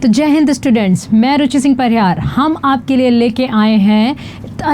तो जय हिंद स्टूडेंट्स, मैं रुचि सिंह परिहार। हम आपके लिए लेके आए हैं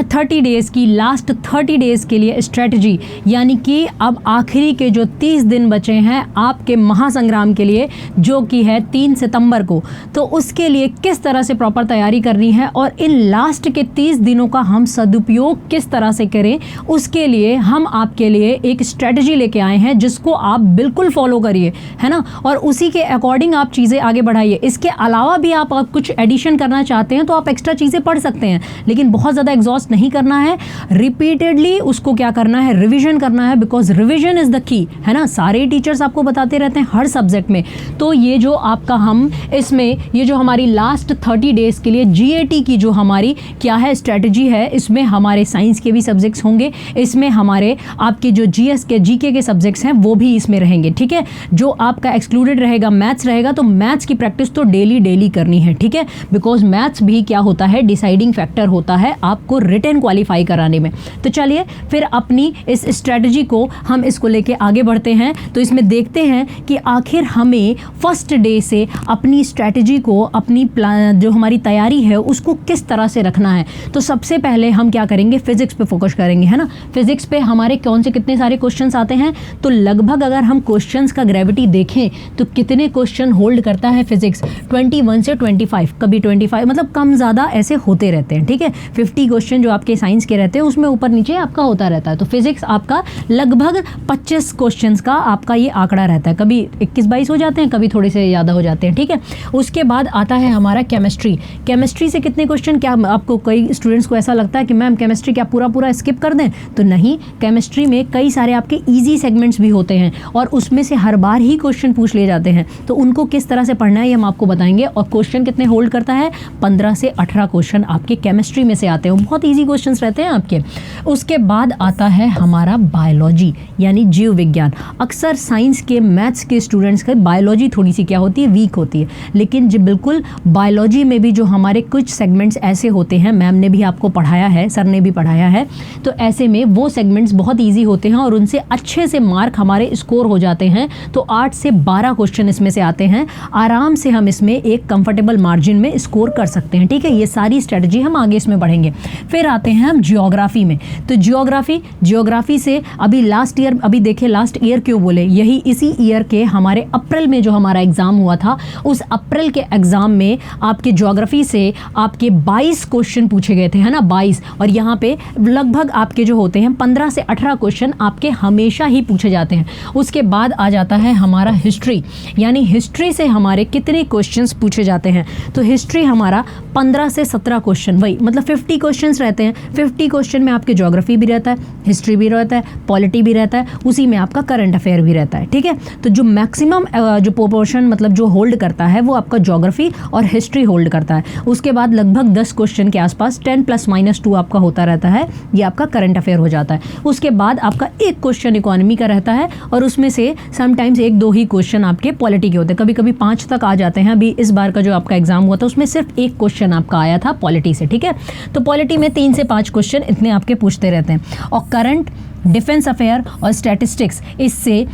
30 डेज़ की, लास्ट 30 डेज़ के लिए स्ट्रेटजी, यानी कि अब आखिरी के जो 30 दिन बचे हैं आपके महासंग्राम के लिए, जो कि है 3 सितंबर को। तो उसके लिए किस तरह से प्रॉपर तैयारी करनी है और इन लास्ट के 30 दिनों का हम सदुपयोग किस तरह से करें, उसके लिए हम आपके लिए एक स्ट्रेटजी लेके आए हैं जिसको आप बिल्कुल फॉलो करिए, है ना, और उसी के अकॉर्डिंग आप चीज़ें आगे बढ़ाइए। इसके अलावा भी आप कुछ एडिशन करना चाहते हैं तो आप एक्स्ट्रा चीज़ें पढ़ सकते हैं, लेकिन बहुत ज़्यादा एग्जॉस्ट नहीं करना है। रिपीटेडली उसको क्या करना है, रिवीजन करना है, because revision is the key, है ना। सारे टीचर्स आपको बताते रहते हैं हर सब्जेक्ट में। तो ये जो आपका हम इसमें ये जो हमारी लास्ट 30 डेज़ के लिए GAT की जो हमारी क्या है स्ट्रेटजी है, इसमें हमारे साइंस के भी सब्जेक्ट्स होंगे, इसमें हमारे आपके जो GS के GK के सब्जेक्ट्स हैं वो भी इसमें रहेंगे, ठीक है। जो आपका एक्सक्लूडेड रहेगा मैथ्स रहेगा, तो मैथ्स की प्रैक्टिस तो डेली करनी है, ठीक है, बिकॉज मैथ्स भी क्या होता है, डिसाइडिंग फैक्टर होता है आपको रिटन क्वालिफाई कराने में। तो चलिए फिर अपनी इस स्ट्रेटजी को हम इसको लेके आगे बढ़ते हैं। तो इसमें देखते हैं कि आखिर हमें फर्स्ट डे से अपनी स्ट्रेटजी को, अपनी प्लान जो हमारी तैयारी है उसको किस तरह से रखना है। तो सबसे पहले हम क्या करेंगे, फिजिक्स पे फोकस करेंगे, है ना। फिजिक्स पे हमारे कौन से कितने सारे क्वेश्चंस आते हैं, तो लगभग अगर हम क्वेश्चंस का ग्रेविटी देखें तो कितने क्वेश्चन होल्ड करता है फिजिक्स, 21 से 25, कभी 25, मतलब कम ज़्यादा ऐसे होते रहते हैं, ठीक है। 50 क्वेश्चन जो आपके साइंस के रहते हैं उसमें ऊपर नीचे आपका होता रहता है। तो फिजिक्स आपका लगभग 25 क्वेश्चंस का आपका ये आंकड़ा रहता है, कभी 21-22 हो जाते हैं, कभी थोड़े से ज़्यादा हो जाते हैं, ठीक है। उसके बाद आता है हमारा केमिस्ट्री। केमिस्ट्री से कितने क्वेश्चन, क्या आपको कई स्टूडेंट्स को ऐसा लगता है कि मैम केमिस्ट्री क्या पूरा स्किप कर दें, तो नहीं, केमिस्ट्री में कई सारे आपके ईजी सेगमेंट्स भी होते हैं और उसमें से हर बार ही क्वेश्चन पूछ लिए जाते हैं। तो उनको किस तरह से पढ़ना है ये हम आपको बताएंगे। और क्वेश्चन कितने होल्ड करता है, 15 से 18 क्वेश्चन आपके केमिस्ट्री में से आते हैं, बहुत ईजी क्वेश्चंस रहते हैं आपके। उसके बाद आता है हमारा बायोलॉजी, यानी जीव विज्ञान। अक्सर साइंस के, मैथ्स के स्टूडेंट्स का बायोलॉजी थोड़ी सी क्या होती है, वीक होती है, लेकिन जो बिल्कुल बायोलॉजी में भी जो हमारे कुछ सेगमेंट्स ऐसे होते हैं, मैम ने भी आपको पढ़ाया है, सर ने भी पढ़ाया है, तो ऐसे में वो सेगमेंट्स बहुत ईजी होते हैं और उनसे अच्छे से मार्क हमारे स्कोर हो जाते हैं। तो 8 से 12 क्वेश्चन इसमें से आते हैं, आराम से हम इसमें एक कंफर्टेबल मार्जिन में स्कोर कर सकते हैं, ठीक है। ये सारी स्ट्रेटजी हम आगे इसमें बढ़ेंगे। फिर आते हैं हम जियोग्राफी में। तो जियोग्राफी से अभी लास्ट ईयर, अभी देखिए लास्ट ईयर क्यों बोले, यही इसी ईयर के हमारे अप्रैल में जो हमारा एग्जाम हुआ था, उस अप्रैल के एग्जाम में आपके जियोग्राफी से आपके 22 क्वेश्चन पूछे गए थे, है ना, 22। और यहाँ पे लगभग आपके जो होते हैं 15 से 18 क्वेश्चन आपके हमेशा ही पूछे जाते हैं। उसके बाद आ जाता है हमारा हिस्ट्री, यानी हिस्ट्री से हमारे कितने क्वेश्चंस पूछे जाते हैं। तो हिस्ट्री हमारा 15 से 17 क्वेश्चन, वही मतलब 50 क्वेश्चंस रहते हैं। 50 क्वेश्चन में आपके ज्योग्राफी भी रहता है, हिस्ट्री भी रहता है, पॉलिटी भी रहता है, उसी में आपका करंट अफेयर भी रहता है, ठीक है। तो जो मैक्सिमम जो प्रोपोर्शन मतलब जो होल्ड करता है वो आपका ज्योग्राफी और हिस्ट्री होल्ड करता है। उसके बाद लगभग 10 क्वेश्चन के आसपास 10 + -2 आपका होता रहता है, ये आपका करंट अफेयर हो जाता है। उसके बाद आपका एक क्वेश्चन इकोनॉमी का रहता है और उसमें से समटाइम्स 1-2 ही क्वेश्चन आपके पॉलिटी के होते हैं, कभी कभी 5 तक आ जाते हैं। अभी इस बार का जो आपका एग्जाम हुआ था उसमें सिर्फ एक क्वेश्चन आपका आया था पॉलिटी से, ठीक है। तो पॉलिटी में 3 से 5 क्वेश्चन इतने आपके पूछते रहते हैं। और करंट, डिफेंस अफेयर और स्टैटिस्टिक्स, इससे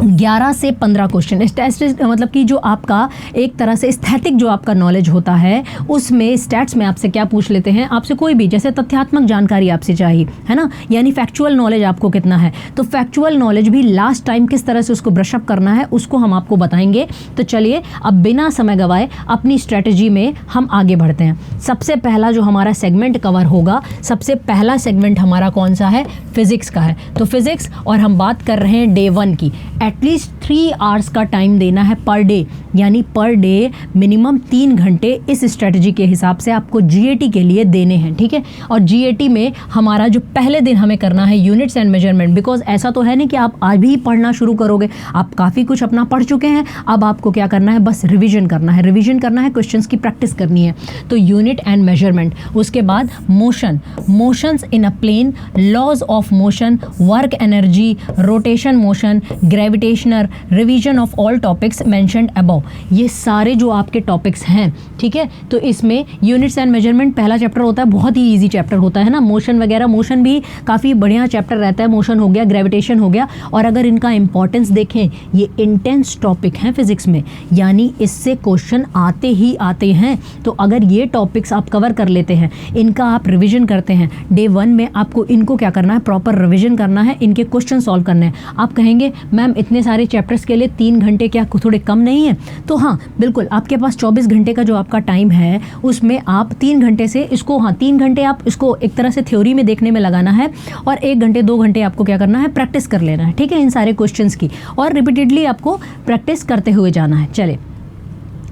11 से 15 क्वेश्चन। स्टैटिस्टिक्स मतलब कि जो आपका एक तरह से स्थैतिक जो आपका नॉलेज होता है, उसमें स्टैट्स में आपसे क्या पूछ लेते हैं, आपसे कोई भी जैसे तथ्यात्मक जानकारी आपसे चाहिए, है ना, यानी फैक्चुअल नॉलेज आपको कितना है। तो फैक्चुअल नॉलेज भी लास्ट टाइम किस तरह से उसको ब्रशअप करना है उसको हम आपको बताएंगे। तो चलिए अब बिना समय गवाए अपनी स्ट्रेटजी में हम आगे बढ़ते हैं। सबसे पहला जो हमारा सेगमेंट कवर होगा, सबसे पहला सेगमेंट हमारा कौन सा है, फिजिक्स का है। तो फिजिक्स, और हम बात कर रहे हैं डे 1 की। एटलीस्ट 3 आवर्स का टाइम देना है पर डे, यानी पर डे मिनिमम 3 घंटे इस स्ट्रेटजी के हिसाब से आपको GAT के लिए देने हैं, ठीक है। और GAT में हमारा जो पहले दिन हमें करना है यूनिट्स एंड मेजरमेंट, बिकॉज ऐसा तो है नहीं कि आप आज भी पढ़ना शुरू करोगे, आप काफ़ी कुछ अपना पढ़ चुके हैं, अब आपको क्या करना है, बस रिविजन करना है, क्वेश्चंस की प्रैक्टिस करनी है। तो यूनिट एंड मेजरमेंट, उसके बाद motions in a plane, laws of motion, work energy, rotation motion, gravity gravitational, revision of all topics mentioned above, ये सारे जो आपके टॉपिक्स हैं, ठीक है। तो इसमें यूनिट्स एंड मेजरमेंट पहला चैप्टर होता है, बहुत ही ईजी चैप्टर होता है ना। मोशन वगैरह, मोशन भी काफ़ी बढ़िया चैप्टर रहता है, मोशन हो गया, ग्रेविटेशन हो गया। और अगर इनका इंपॉर्टेंस देखें, ये इंटेंस टॉपिक हैं फिजिक्स में, यानी इससे क्वेश्चन आते ही आते हैं। तो अगर ये टॉपिक्स आप कवर कर लेते हैं, इनका आप रिवीजन करते हैं, डे 1 में आपको इनको क्या करना है, प्रॉपर रिवीजन करना है, इनके क्वेश्चन सॉल्व करने हैं। आप कहेंगे मैम इतने सारे चैप्टर्स के लिए 3 घंटे क्या थोड़े कम नहीं है? तो हाँ बिल्कुल, आपके पास 24 घंटे का जो आपका टाइम है, उसमें आप 3 घंटे से इसको, हाँ 3 घंटे आप इसको एक तरह से थ्योरी में देखने में लगाना है, और 1 घंटे 2 घंटे आपको क्या करना है, प्रैक्टिस कर लेना है, ठीक है, इन सारे क्वेश्चंस की, और रिपीटेडली आपको प्रैक्टिस करते हुए जाना है। चले,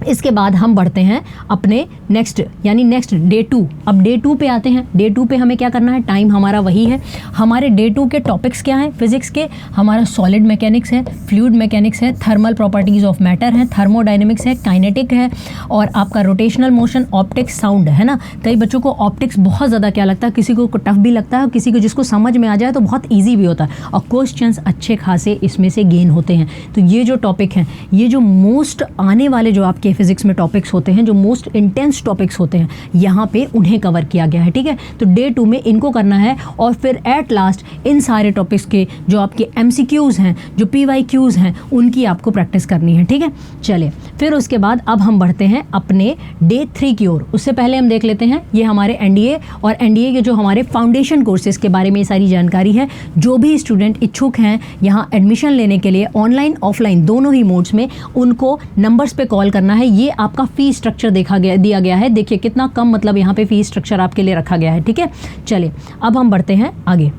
इसके बाद हम बढ़ते हैं अपने नेक्स्ट, यानी नेक्स्ट डे 2। अब डे 2 पे आते हैं। डे 2 पे हमें क्या करना है, टाइम हमारा वही है। हमारे डे 2 के टॉपिक्स क्या हैं फिजिक्स के? हमारा सॉलिड मैकेनिक्स है, फ्लूइड मैकेनिक्स है, थर्मल प्रॉपर्टीज ऑफ मैटर है, थर्मोडायनेमिक्स है, काइनेटिक है, और आपका रोटेशनल मोशन, ऑप्टिक्स, साउंड है ना। कई बच्चों को ऑप्टिक्स बहुत ज़्यादा क्या लगता है, किसी को टफ भी लगता है, किसी को जिसको समझ में आ जाए तो बहुत ईजी भी होता है, और क्वेश्चंस अच्छे खासे इसमें से गेन होते हैं। तो ये जो टॉपिक हैं, ये जो मोस्ट आने वाले जो आपके फिजिक्स में टॉपिक्स होते हैं, जो मोस्ट इंटेंस टॉपिक्स होते हैं, यहाँ पे उन्हें कवर किया गया है, ठीक है। तो डे 2 में इनको करना है, और फिर एट लास्ट इन सारे टॉपिक्स के जो आपके MCQs हैं, जो PYQs हैं, उनकी आपको प्रैक्टिस करनी है, ठीक है। चले, फिर उसके बाद अब हम बढ़ते हैं अपने डे 3 की ओर। उससे पहले हम देख लेते हैं ये हमारे NDA और NDA के जो हमारे फाउंडेशन कोर्सेज के बारे में ये सारी जानकारी है। जो भी स्टूडेंट इच्छुक हैं यहाँ एडमिशन लेने के लिए, ऑनलाइन ऑफलाइन दोनों ही मोड्स में, उनको नंबर्स पे कॉल करना है। ये आपका फी स्ट्रक्चर दिया गया है, देखिए कितना कम, मतलब यहाँ पे फी स्ट्रक्चर आपके लिए रखा गया है, ठीक है। चलिए, अब हम बढ़ते हैं आगे।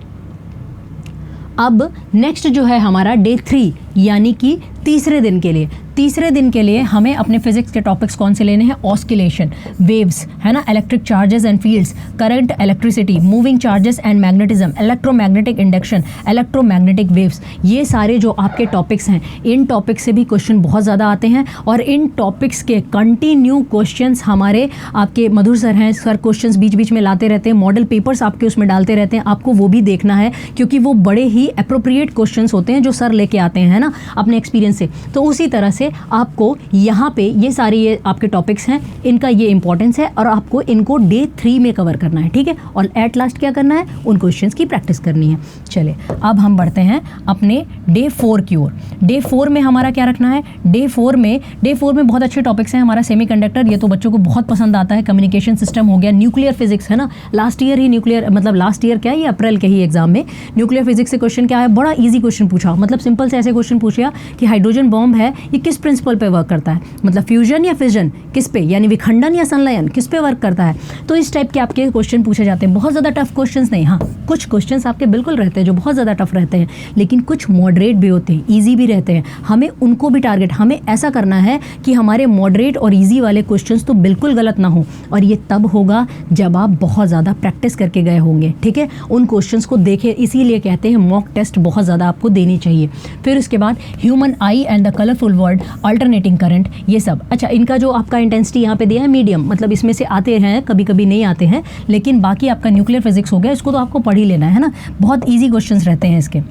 अब नेक्स्ट जो है हमारा डे 3, यानी कि तीसरे दिन के लिए। तीसरे दिन के लिए हमें अपने फिजिक्स के टॉपिक्स कौन से लेने हैं? ऑस्किलेशन, वेव्स, है ना, electric charges and fields, current, electricity, moving charges and magnetism, electromagnetic induction, electromagnetic waves, ये सारे जो आपके टॉपिक्स हैं, इन टॉपिक्स से भी क्वेश्चन बहुत ज़्यादा आते हैं, और इन टॉपिक्स के कंटिन्यू क्वेश्चंस हमारे आपके मधुर सर हैं, सर क्वेश्चंस बीच बीच में लाते रहते हैं, मॉडल पेपर्स आपके उसमें डालते रहते हैं, आपको वो भी देखना है, क्योंकि वो बड़े ही अप्रोप्रिएट क्वेश्चंस होते हैं जो सर लेके आते हैं, है ना, अपने एक्सपीरियंस से। तो उसी तरह से आपको यहाँ पे ये सारे ये आपके टॉपिक्स हैं, इनका ये इंपॉर्टेंस है, और आपको इनको डे 3 में कवर करना है, ठीक है। और एट लास्ट क्या करना है, उन क्वेश्चंस की प्रैक्टिस करनी है। चले, अब हम बढ़ते हैं अपने डे 4 की ओर। डे 4 में हमारा क्या रखना है? डे 4 में बहुत अच्छे टॉपिक्स हैं। हमारा सेमीकंडक्टर, ये तो बच्चों को बहुत पसंद आता है, कम्युनिकेशन सिस्टम हो गया, न्यूक्लियर फिजिक्स, है ना, लास्ट ईयर ही न्यूक्लियर, मतलब लास्ट ईयर क्या है, ये अप्रैल के ही एग्जाम में न्यूक्लियर फिजिक्स से क्वेश्चन क्या है, बड़ा ईजी क्वेश्चन पूछा, मतलब सिंपल से ऐसे क्वेश्चन पूछा कि हाइड्रोजन बॉम्ब है, ये किस प्रिंसिपल पे वर्क करता है, मतलब फ्यूजन या फिजन, किस पे, यानी विखंडन या संलयन, किस पे वर्क करता है। तो इस टाइप के आपके क्वेश्चन पूछे जाते हैं, बहुत ज़्यादा टफ क्वेश्चंस नहीं, हाँ कुछ क्वेश्चंस आपके बिल्कुल रहते हैं जो बहुत ज़्यादा टफ रहते हैं, लेकिन कुछ मॉडरेट भी होते हैं, ईजी भी रहते हैं। हमें उनको भी टारगेट, हमें ऐसा करना है कि हमारे मॉडरेट और ईजी वाले क्वेश्चंस तो बिल्कुल गलत ना हो, और ये तब होगा जब आप बहुत ज़्यादा प्रैक्टिस करके गए होंगे, ठीक है, उन क्वेश्चंस को देखें। इसीलिए कहते हैं मॉक टेस्ट बहुत ज़्यादा आपको देनी चाहिए। फिर उसके बाद human I and the colourful world, alternating current, ये सब। अच्छा, इनका जो आपका इंटेंसिटी यहाँ पे दिया है मीडियम, मतलब इसमें से आते हैं, कभी कभी नहीं आते हैं, लेकिन बाकी आपका न्यूक्लियर फिजिक्स हो गया, इसको तो आपको पढ़ ही लेना है ना, बहुत ईजी क्वेश्चंस रहते हैं इसके।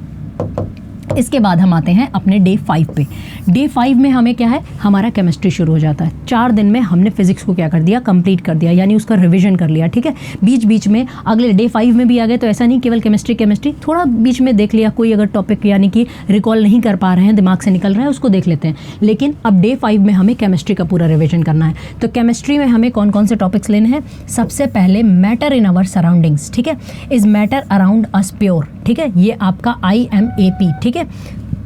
इसके बाद हम आते हैं अपने डे 5 पे। डे 5 में हमें क्या है, हमारा केमिस्ट्री शुरू हो जाता है। 4 दिन में हमने फिजिक्स को क्या कर दिया, कंप्लीट कर दिया, यानी उसका रिवीजन कर लिया, ठीक है। बीच बीच में अगले डे 5 में भी आ गए, तो ऐसा नहीं केवल केमिस्ट्री थोड़ा बीच में देख लिया, कोई अगर टॉपिक यानी कि रिकॉल नहीं कर पा रहे हैं, दिमाग से निकल रहा है, उसको देख लेते हैं। लेकिन अब डे 5 में हमें केमिस्ट्री का पूरा रिवीजन करना है। तो केमिस्ट्री में हमें कौन कौन से टॉपिक्स लेने हैं? सबसे पहले मैटर इन आवर सराउंडिंग्स, ठीक है, is matter around us pure, ठीक है, ये आपका IMAP, ठीक है।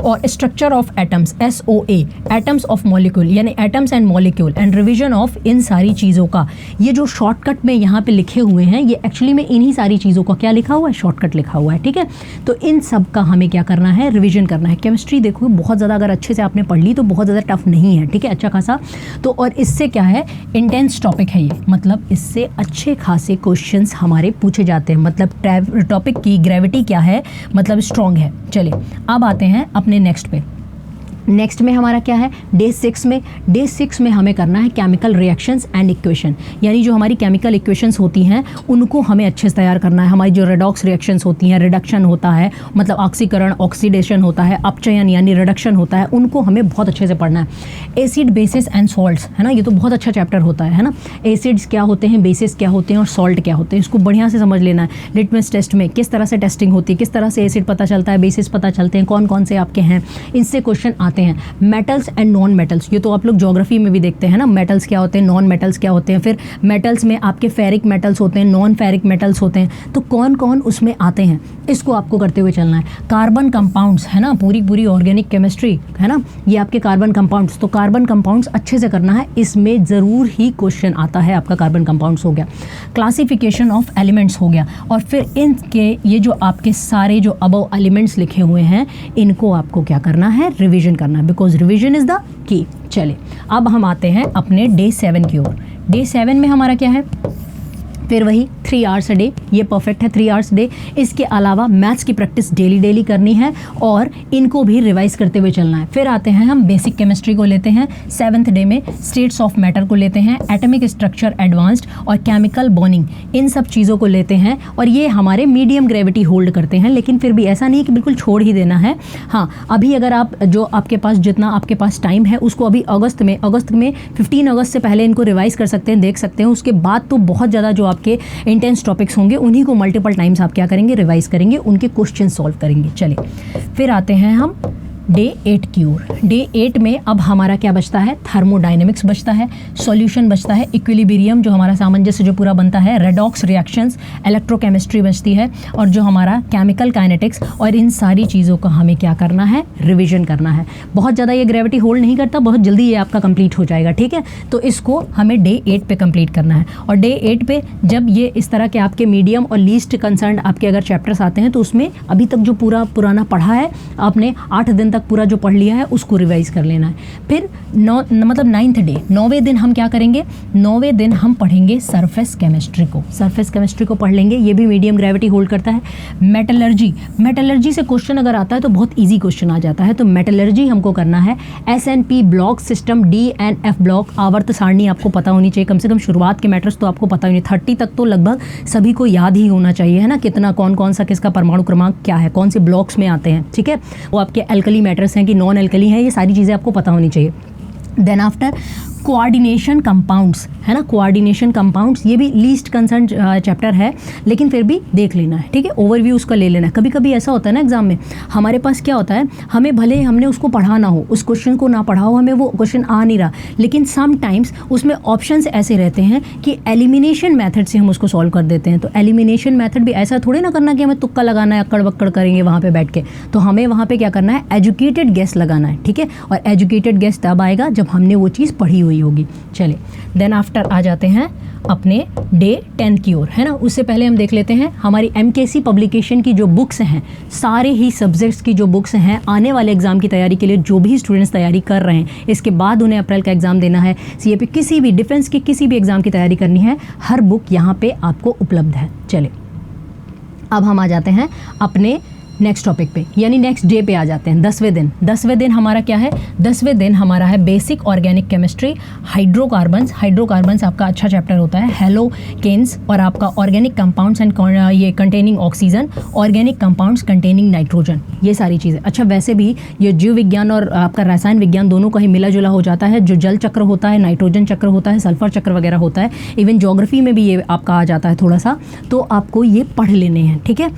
और structure of atoms, SOA, atoms of molecule, यानी atoms and molecule, and revision of इन सारी चीज़ों का। ये जो शॉर्टकट में यहाँ पे लिखे हुए हैं, ये एक्चुअली में इन्हीं सारी चीज़ों का क्या लिखा हुआ है, शॉर्टकट लिखा हुआ है, ठीक है। तो इन सब का हमें क्या करना है, रिवीजन करना है। केमिस्ट्री देखो बहुत ज़्यादा अगर अच्छे से आपने पढ़ ली तो बहुत ज़्यादा टफ नहीं है, ठीक है, अच्छा खासा। तो और इससे क्या है, इंटेंस टॉपिक है ये, मतलब इससे अच्छे खासे क्वेश्चंस हमारे पूछे जाते हैं, मतलब टॉपिक की ग्रेविटी क्या है, मतलब स्ट्रॉन्ग है। चलिए अब आते हैं अपने नेक्स्ट पे। नेक्स्ट में हमारा क्या है, डे 6 में, डे 6 में हमें करना है केमिकल रिएक्शंस एंड इक्वेशन, यानी जो हमारी केमिकल इक्वेशंस होती हैं उनको हमें अच्छे से तैयार करना है। हमारी जो रेडॉक्स रिएक्शंस होती हैं, रिडक्शन होता है, मतलब ऑक्सीकरण, ऑक्सीडेशन होता है, अपचयन यानी रिडक्शन होता है, उनको हमें बहुत अच्छे से पढ़ना है। एसिड, बेसिस एंड सॉल्ट्स, है ना, ये तो बहुत अच्छा चैप्टर होता है ना। एसिड्स क्या होते हैं, बेसिस क्या होते हैं और सॉल्ट क्या होते हैं, इसको बढ़िया से समझ लेना है। लिटमस टेस्ट में किस तरह से टेस्टिंग होती है, किस तरह से एसिड पता चलता है, बेसिस पता चलते हैं, कौन कौन से आपके हैं, इनसे क्वेश्चन आते हैं। मेटल्स एंड नॉन मेटल्स, ये तो आप लोग ज्योग्राफी में भी देखते हैं ना, मेटल्स क्या होते हैं, नॉन मेटल्स क्या होते हैं। फिर मेटल्स में आपके फेरिक मेटल्स होते हैं, नॉन फेरिक मेटल्स होते हैं, तो कौन कौन उसमें आते हैं, इसको आपको करते हुए चलना है। कार्बन कंपाउंड्स, है ना, पूरी ऑर्गेनिक केमिस्ट्री, है ना, ये आपके कार्बन कंपाउंड्स, तो कार्बन कंपाउंड्स अच्छे से करना है, इसमें ज़रूर ही क्वेश्चन आता है आपका। कार्बन कंपाउंड्स हो गया, क्लासिफिकेशन ऑफ एलिमेंट्स हो गया, और फिर इनके ये जो आपके सारे जो अबव एलिमेंट्स लिखे हुए हैं इनको आपको क्या करना है, रिविजन करना है, because revision is the key. चलिए अब हम आते हैं अपने डे 7 की ओर। डे 7 में हमारा क्या है, फिर वही 3 आवर्स अ डे, ये परफेक्ट है 3 आवर्स डे। इसके अलावा मैथ्स की प्रैक्टिस डेली करनी है और इनको भी रिवाइज करते हुए चलना है। फिर आते हैं हम बेसिक केमिस्ट्री को लेते हैं 7th डे में, स्टेट्स ऑफ मैटर को लेते हैं, एटॉमिक स्ट्रक्चर एडवांस्ड और केमिकल बॉन्डिंग, इन सब चीज़ों को लेते हैं और ये हमारे मीडियम ग्रेविटी होल्ड करते हैं, लेकिन फिर भी ऐसा नहीं कि बिल्कुल छोड़ ही देना है। हाँ, अभी अगर आप जो आपके पास जितना आपके पास टाइम है उसको अभी अगस्त में 15 अगस्त से पहले इनको रिवाइज कर सकते हैं, देख सकते हैं। उसके बाद तो बहुत ज़्यादा जो आपके इंटेंस टॉपिक्स होंगे उन्हीं को मल्टीपल टाइम्स आप क्या करेंगे, रिवाइज करेंगे, उनके क्वेश्चन सॉल्व करेंगे। चलिए फिर आते हैं हम डे 8 की ओर। डे 8 में अब हमारा क्या बचता है, थर्मोडाइनमिक्स बचता है, सॉल्यूशन बचता है, इक्विलिब्रियम जो हमारा सामंजस्य जो पूरा बनता है, रेडॉक्स रिएक्शंस, इलेक्ट्रोकेमिस्ट्री बचती है, और जो हमारा केमिकल काइनेटिक्स, और इन सारी चीज़ों का हमें क्या करना है, रिविजन करना है। बहुत ज़्यादा ये ग्रेविटी होल्ड नहीं करता, बहुत जल्दी ये आपका कंप्लीट हो जाएगा, ठीक है। तो इसको हमें डे 8 पे कंप्लीट करना है, और डे 8 पे जब ये इस तरह के आपके मीडियम और लीस्ट कंसर्न आपके अगर चैप्टर्स आते हैं तो उसमें अभी तक जो पूरा पुराना पढ़ा है आपने 8 दिन तक पूरा जो पढ़ लिया है उसको रिवाइज कर लेना है। फिर मतलब 9th डे, 9वें दिन हम क्या करेंगे, 9वें दिन हम पढ़ेंगे सरफेस केमिस्ट्री को, सरफेस केमिस्ट्री को पढ़ लेंगे, ये भी मीडियम ग्रेविटी होल्ड करता है। मेटलर्जी, मेटलर्जी से क्वेश्चन अगर आता है तो बहुत ईजी क्वेश्चन आ जाता है, तो मेटलर्जी हमको करना है। SNP block system, DNF block, आवर्त सारणी आपको पता होनी चाहिए, कम से कम शुरुआत के मैटर्स तो आपको पता होनी, 30 तक तो लगभग सभी को याद ही होना चाहिए, है ना, कितना कौन कौन सा किसका परमाणु क्रमांक क्या है, कौन से ब्लॉक्स में आते हैं, ठीक है। वो आपके एल्कली मैटर्स हैं कि नॉन एल्कली हैं, ये सारी चीज़ें आपको पता होनी चाहिए। देन आफ्टर कोऑर्डिनेशन कंपाउंड्स, है ना, कोऑर्डिनेशन कंपाउंड्स, ये भी लीस्ट कंसर्न चैप्टर है, लेकिन फिर भी देख लेना है, ठीक है, ओवरव्यू उसका ले लेना है। कभी कभी ऐसा होता है ना एग्जाम में, हमारे पास क्या होता है, हमें भले हमने उसको पढ़ा ना हो, उस क्वेश्चन को ना पढ़ा हो, हमें वो क्वेश्चन आ नहीं रहा, लेकिन समटाइम्स उसमें ऑप्शंस ऐसे रहते हैं कि एलिमिनेशन मेथड से हम उसको सॉल्व कर देते हैं। तो एलिमिनेशन मेथड भी ऐसा थोड़ी ना करना कि हमें तुक्का लगाना है, अक्कड़ बक्कड़ करेंगे वहाँ पर बैठ के, तो हमें वहाँ पर क्या करना है, एजुकेटेड गेस लगाना है, ठीक है। और एजुकेटेड गेस तब आएगा जब हमने वो चीज़ पढ़ी हुई होगी। चलिए देन आफ्टर आ जाते हैं अपने डे 10 की ओर, है ना। उससे पहले हम देख लेते हैं हमारी MKC पब्लिकेशन की जो बुक्स हैं, सारे ही सब्जेक्ट्स की जो बुक्स हैं, आने वाले एग्जाम की तैयारी के लिए जो भी स्टूडेंट्स तैयारी कर रहे हैं, इसके बाद उन्हें अप्रैल का एग्जाम देना है, CAP किसी भी डिफेंस के किसी भी एग्जाम की तैयारी करनी है, हर बुक यहाँ पे आपको उपलब्ध है। चलिए अब हम आ जाते हैं अपने नेक्स्ट टॉपिक पे, यानी नेक्स्ट डे पे आ जाते हैं, 10वें दिन। 10वें दिन हमारा क्या है, 10वें दिन हमारा है basic organic chemistry, hydrocarbons. Hydrocarbons आपका अच्छा चैप्टर होता है, हेलोकेन्स, और आपका ऑर्गेनिक कंपाउंड्स एंड ये containing oxygen, organic compounds containing nitrogen, ये सारी चीज़ें। अच्छा वैसे भी ये जीव विज्ञान और आपका रसायन विज्ञान दोनों का ही मिला जुला हो जाता है, जो जल चक्र होता है, नाइट्रोजन चक्र होता है, सल्फर चक्र वगैरह होता है, इवन ज्योग्राफी में भी ये आपका आ जाता है थोड़ा सा, तो आपको ये पढ़ लेने हैं, ठीक है।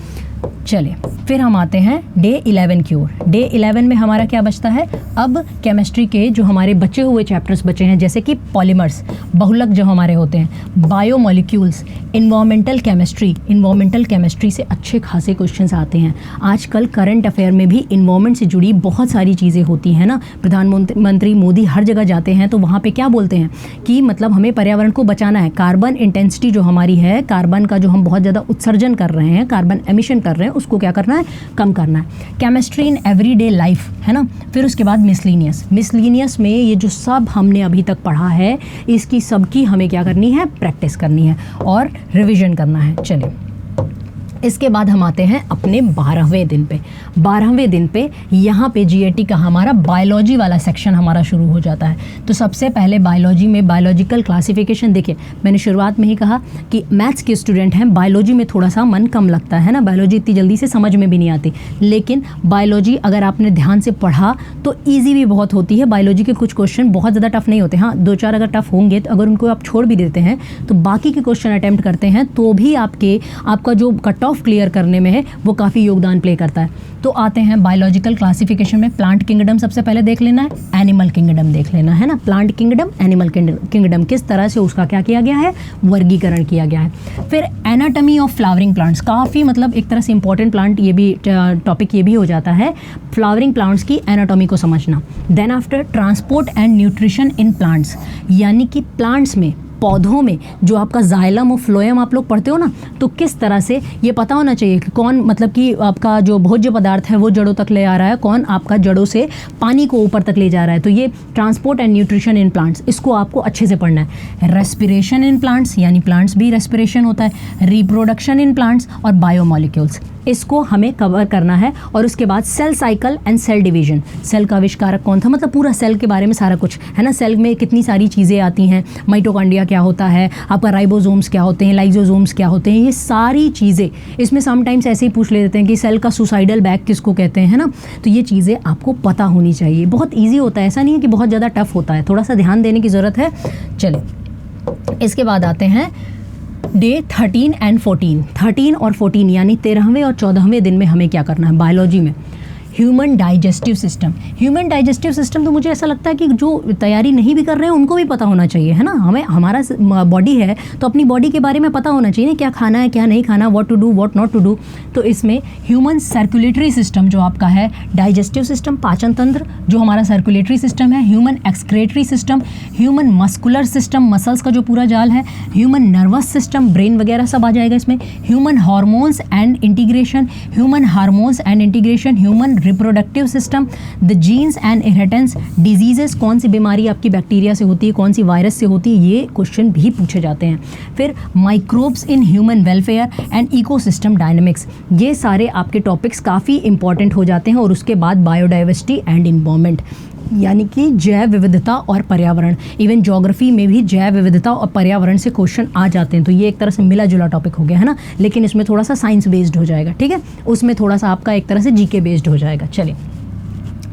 चलिए फिर हम आते हैं डे 11 की ओर। डे 11 में हमारा क्या बचता है, अब केमिस्ट्री के जो हमारे बचे हुए चैप्टर्स बचे हैं, जैसे कि पॉलीमर्स, बहुलक जो हमारे होते हैं, biomolecules, environmental chemistry. Environmental chemistry से अच्छे खासे क्वेश्चंस आते हैं। आजकल करंट अफेयर में भी इन्वायरमेंट से जुड़ी बहुत सारी चीज़ें होती हैं ना। प्रधानमंत्री मोदी हर जगह जाते हैं तो वहाँ पे क्या बोलते हैं कि मतलब हमें पर्यावरण को बचाना है। कार्बन इंटेंसिटी जो हमारी है, कार्बन का जो हम बहुत ज़्यादा उत्सर्जन कर रहे हैं, कार्बन एमिशन कर रहे हैं, उसको क्या करना है, कम करना है। केमिस्ट्री इन एवरीडे लाइफ, है ना। फिर उसके बाद मिसलिनियस। मिसलिनियस में ये जो सब हमने अभी तक पढ़ा है, इसकी सबकी हमें क्या करनी है, प्रैक्टिस करनी है और रिवीजन करना है। चलिए इसके बाद हम आते हैं अपने 12वें दिन पे। 12वें दिन पे यहाँ पे जीएटी का हमारा बायोलॉजी वाला सेक्शन हमारा शुरू हो जाता है। तो सबसे पहले बायोलॉजी में बायोलॉजिकल क्लासिफिकेशन, देखिए मैंने शुरुआत में ही कहा कि मैथ्स के स्टूडेंट हैं, बायोलॉजी में थोड़ा सा मन कम लगता है ना, बायोलॉजी इतनी जल्दी से समझ में भी नहीं आती, लेकिन बायोलॉजी अगर आपने ध्यान से पढ़ा तो ईजी भी बहुत होती है। बायोलॉजी के कुछ क्वेश्चन बहुत ज़्यादा टफ नहीं होते, हाँ 2-4 अगर टफ होंगे तो अगर उनको आप छोड़ भी देते हैं तो बाकी के क्वेश्चन अटैम्प्ट करते हैं तो भी आपका जो कट ऑफ क्लियर करने में है वो काफ़ी योगदान प्ले करता है। तो आते हैं बायोलॉजिकल क्लासिफिकेशन में। प्लांट किंगडम सबसे पहले देख लेना है, एनिमल किंगडम देख लेना है ना। प्लांट किंगडम, एनिमल किंगडम, किस तरह से उसका क्या किया गया है, वर्गीकरण किया गया है। फिर एनाटॉमी ऑफ फ्लावरिंग प्लांट्स, काफ़ी मतलब एक तरह से इंपॉर्टेंट प्लांट ये भी टॉपिक ये भी हो जाता है, फ्लावरिंग प्लांट्स की एनाटॉमी को समझना। Then after transport and nutrition in plants, यानी कि प्लांट्स में, पौधों में जो आपका जाइलम और फ्लोएम आप लोग पढ़ते हो ना, तो किस तरह से ये पता होना चाहिए कि कौन मतलब कि आपका जो भोज्य पदार्थ है वो जड़ों तक ले आ रहा है, कौन आपका जड़ों से पानी को ऊपर तक ले जा रहा है। तो ये transport and nutrition in plants, इसको आपको अच्छे से पढ़ना है। रेस्पिरेशन इन प्लांट्स, यानी प्लांट्स भी रेस्पिरेशन होता है। रिप्रोडक्शन इन प्लांट्स और बायोमोलिक्यूल्स, इसको हमें कवर करना है। और उसके बाद cell cycle and cell division, cell का आविष्कारक कौन था, मतलब पूरा सेल के बारे में सारा कुछ है ना। सेल में कितनी सारी चीज़ें आती हैं, माइटोकॉन्ड्रिया क्या होता है, आपका राइबोसोम्स क्या होते हैं, लाइसोसोम्स क्या होते हैं, ये सारी चीज़ें। इसमें समटाइम्स ऐसे ही पूछ ले देते हैं कि सेल का सुसाइडल बैग किसको कहते हैं, है ना। तो ये चीज़ें आपको पता होनी चाहिए। बहुत ईजी होता है, ऐसा नहीं है कि बहुत ज़्यादा टफ होता है, थोड़ा सा ध्यान देने की ज़रूरत है। चलिए इसके बाद आते हैं डे 13 एंड 14। 13 और 14 यानी 13वें और 14वें दिन में हमें क्या करना है बायोलॉजी में। Human digestive system, human digestive system तो मुझे ऐसा लगता है कि जो तैयारी नहीं भी कर रहे हैं उनको भी पता होना चाहिए, है ना। हमें हमारा बॉडी है तो अपनी बॉडी के बारे में पता होना चाहिए ना, क्या खाना है क्या नहीं खाना, what to do what not to do. तो इसमें ह्यूमन सर्कुलेटरी सिस्टम जो आपका है, डाइजेस्टिव सिस्टम पाचन तंत्र जो हमारा सर्कुलेटरी सिस्टम है, human excretory system, human muscular system muscles का जो पूरा जाल है, ह्यूमन नर्वस सिस्टम ब्रेन वगैरह सब आ जाएगा इसमें, human hormones and integration, human hormones and integration, human reproductive system, the genes and inheritance, diseases, कौन सी बीमारी आपकी बैक्टीरिया से होती है, कौन सी वायरस से होती है, ये क्वेश्चन भी पूछे जाते हैं। फिर microbes in human welfare and ecosystem dynamics, ये सारे आपके टॉपिक्स काफ़ी इंपॉर्टेंट हो जाते हैं। और उसके बाद बायोडाइवर्सिटी एंड इन्वायरमेंट, यानी कि जैव विविधता और पर्यावरण। इवन ज्योग्राफी में भी जैव विविधता और पर्यावरण से क्वेश्चन आ जाते हैं, तो ये एक तरह से मिला जुला टॉपिक हो गया है ना, लेकिन इसमें थोड़ा सा साइंस बेस्ड हो जाएगा, ठीक है, उसमें थोड़ा सा आपका एक तरह से जीके बेस्ड हो जाएगा। चलिए